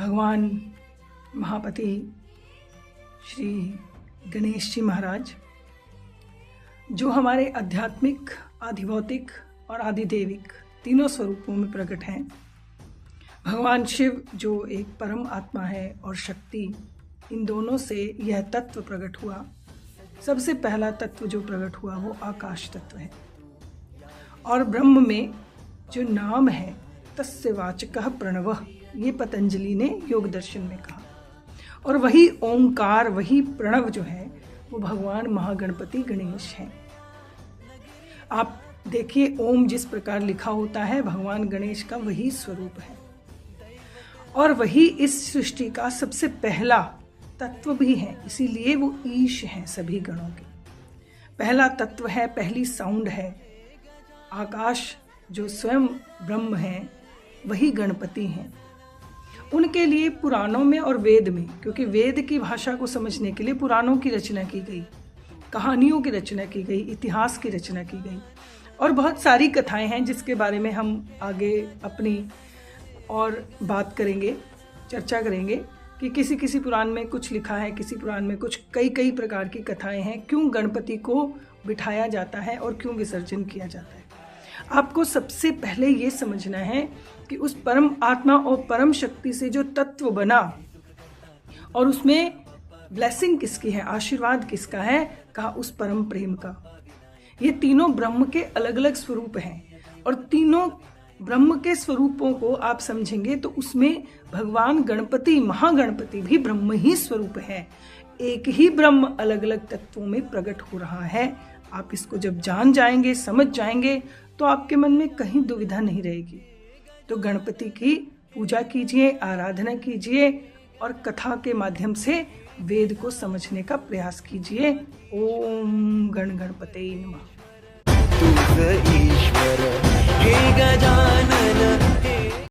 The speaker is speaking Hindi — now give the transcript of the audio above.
भगवान महापति श्री गणेश जी महाराज, जो हमारे आध्यात्मिक, आधिभौतिक और आधिदेविक तीनों स्वरूपों में प्रकट हैं। भगवान शिव जो एक परम आत्मा है और शक्ति, इन दोनों से यह तत्व प्रकट हुआ। सबसे पहला तत्व जो प्रकट हुआ वो आकाश तत्व है। और ब्रह्म में जो नाम है तस्य वाचकः प्रणवः, ये पतंजलि ने योग दर्शन में कहा। और वही ओंकार, वही प्रणव जो है वो भगवान महागणपति गणेश हैं। आप देखिए, ओम जिस प्रकार लिखा होता है, भगवान गणेश का वही स्वरूप है। और वही इस सृष्टि का सबसे पहला तत्व भी है, इसीलिए वो ईश हैं सभी गणों के। पहला तत्व है, पहली साउंड है। आकाश जो स्वयं ब्रह्म है, वही गणपति हैं। उनके लिए पुराणों में और वेद में, क्योंकि वेद की भाषा को समझने के लिए पुराणों की रचना की गई, कहानियों की रचना की गई, इतिहास की रचना की गई और बहुत सारी कथाएं हैं जिसके बारे में हम आगे अपनी और बात करेंगे, चर्चा करेंगे कि किसी किसी पुराण में कुछ लिखा है, किसी पुराण में कुछ, कई प्रकार की कथाएं हैं। क्यों गणपति को बिठाया जाता है और क्यों विसर्जन किया जाता है। आपको सबसे पहले ये समझना है कि उस परम आत्मा और परम शक्ति से जो तत्व बना और उसमें ब्लेसिंग किसकी है, आशीर्वाद किसका है, कहा उस परम प्रेम का। ये तीनों ब्रह्म के अलग अलग स्वरूप हैं और तीनों ब्रह्म के स्वरूपों को आप समझेंगे तो उसमें भगवान गणपति, महागणपति भी ब्रह्म ही स्वरूप है। एक ही ब्रह्म अलग अलग तत्वों में प्रकट हो रहा है। आप इसको जब जान जाएंगे, समझ जाएंगे, तो आपके मन में कहीं दुविधा नहीं रहेगी। तो गणपति की पूजा कीजिए, आराधना कीजिए और कथा के माध्यम से वेद को समझने का प्रयास कीजिए। ओम गण गणपते नमः। ईश्वर हे गजा